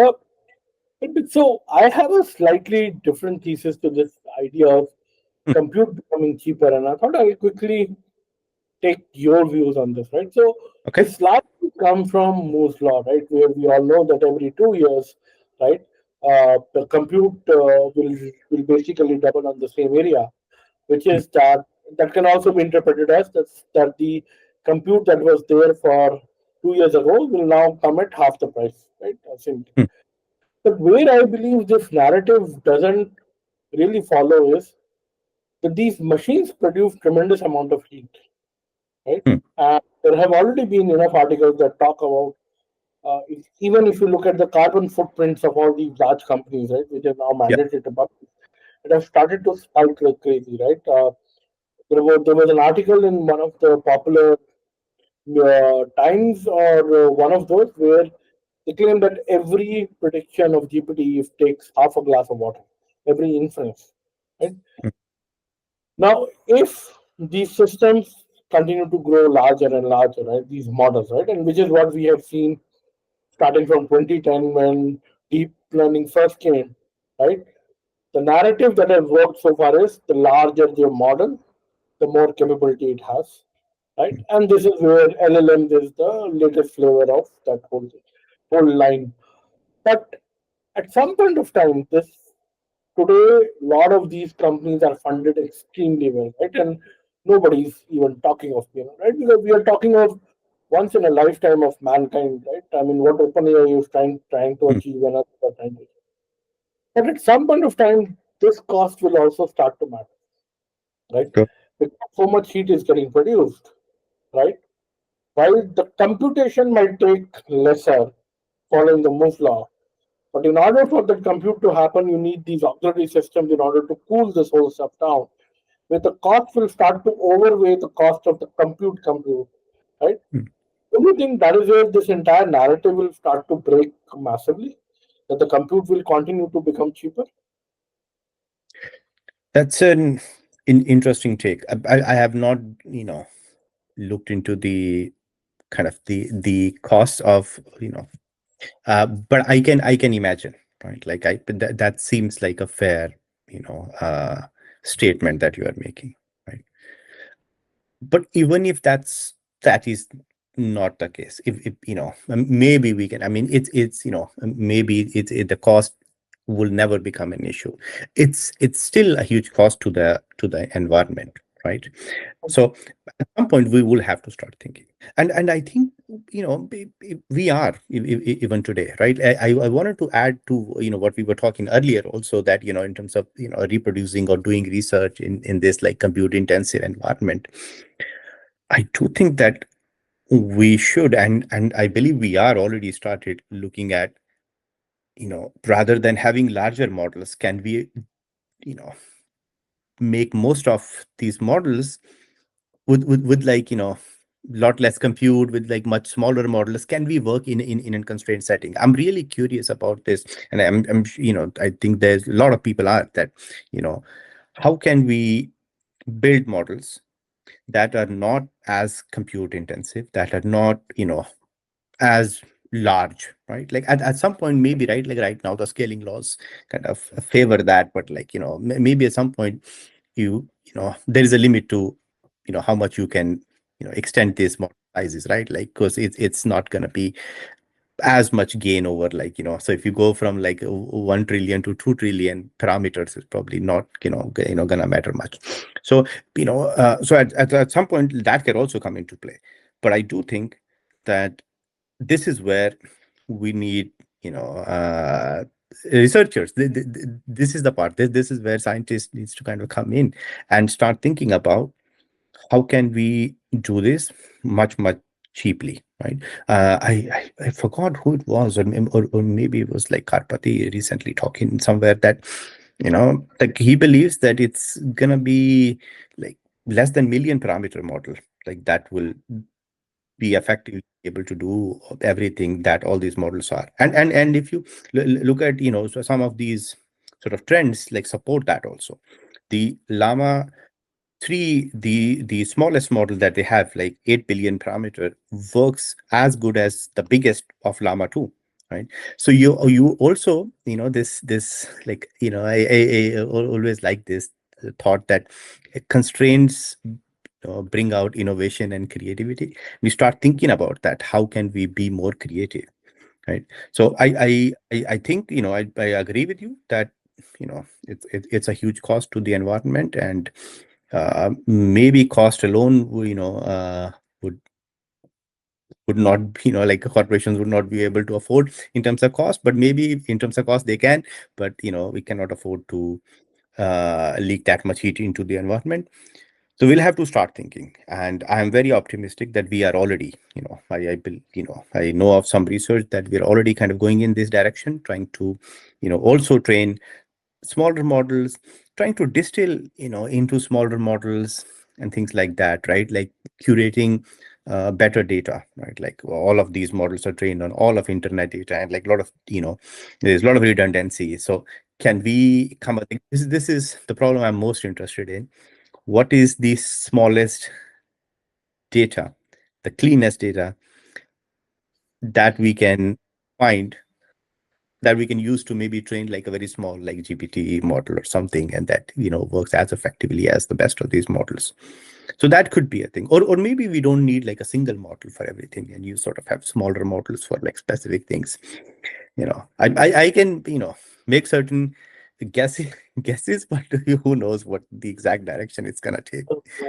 Uh, so I have a slightly different thesis to this idea of Hmm. compute becoming cheaper, and I thought I will quickly take your views on this, right? So Okay. this largely come from Moore's law, right? Where we all know that every 2 years, right, the compute will basically double on the same area, which Hmm. is that can also be interpreted as that the compute that was there for 2 years ago will now come at half the price, right? Simply. Hmm. But where I believe this narrative doesn't really follow is that these machines produce tremendous amount of heat, right? Hmm. And there have already been enough articles that talk about even if you look at the carbon footprints of all these large companies, right, which are now Yeah. mandated to publish, it has started to spike like crazy, right? There was an article in one of the popular Times or one of those where they claim that every prediction of GPT takes half a glass of water, every inference, right? Hmm. Now, if these systems continue to grow larger and larger, right, these models, right, and which is what we have seen starting from 2010 when deep learning first came, right? The narrative that has worked so far is the larger the model, the more capability it has, right? Hmm. And this is where LLMs is the latest flavor of that whole line. But at some point of time, this today, a lot of these companies are funded extremely well, right? And nobody's even talking of right? Because we are talking of once in a lifetime of mankind, right? I mean, what OpenAI is trying to Hmm. achieve and others are trying to achieve. But at some point of time, this cost will also start to matter, right? Sure. Because so much heat is getting produced, right? While the computation might take lesser following the Moore's law, but in order for that compute to happen, you need these auxiliary systems in order to cool this whole stuff down, where the cost will start to overweigh the cost of the compute, right? Hmm. Do you think that is where this entire narrative will start to break massively? That the compute will continue to become cheaper? That's an interesting take. I have not, looked into the kind of the cost of, but I can imagine, right? Like that seems like a fair, statement that you are making, right? But even if that is not the case, if maybe we can, I mean, it's maybe the cost will never become an issue. It's still a huge cost to the environment, right? So at some point we will have to start thinking, and I think we are even today, right? I wanted to add to what we were talking earlier also, that in terms of reproducing or doing research in this like compute intensive environment, I do think that we should, and I believe we are already started looking at, rather than having larger models, can we you know make most of these models with like lot less compute, with like much smaller models? Can we work in a constrained setting? I'm really curious about this, and I think there's a lot of people are that how can we build models that are not as compute intensive, that are not as large, right? Like at some point, maybe, right, like right now the scaling laws kind of favor that, but like maybe at some point there is a limit to how much you can extend these model sizes, right? Like, because it's not going to be as much gain over, like so if you go from like 1 trillion to 2 trillion parameters, it's probably not gonna matter much. So so at some point that can also come into play. But I do think that this is where we need researchers. This is the part, this is where scientists needs to kind of come in and start thinking about how can we do this much cheaply, right? I forgot who it was, or maybe it was like Karpati recently talking somewhere that like he believes that it's gonna be like less than million parameter model, like that will be effectively able to do everything that all these models are. And if you look at so some of these sort of trends like support that also. The Llama 3, the smallest model that they have, like 8 billion parameter, works as good as the biggest of Llama 2. right? So you also, this like, I always like this thought that constraints bring out innovation and creativity. We start thinking about that. How can we be more creative, right? So I think, I agree with you that, it's a huge cost to the environment, and maybe cost alone, would not be, like corporations would not be able to afford in terms of cost, but maybe in terms of cost they can, but we cannot afford to leak that much heat into the environment. So we'll have to start thinking, and I am very optimistic that we are already, I know of some research that we're already kind of going in this direction, trying to, also train smaller models, trying to distill, into smaller models and things like that, right? Like curating better data, right? Like all of these models are trained on all of internet data, and like a lot of, there's a lot of redundancy. So can we come up? This is the problem I'm most interested in. What is the smallest data, the cleanest data that we can find, that we can use to maybe train like a very small like GPT model or something, and that works as effectively as the best of these models. So that could be a thing, or maybe we don't need like a single model for everything, and you sort of have smaller models for like specific things. I can make certain guesses, guesses, but who knows what the exact direction it's gonna take. Yeah,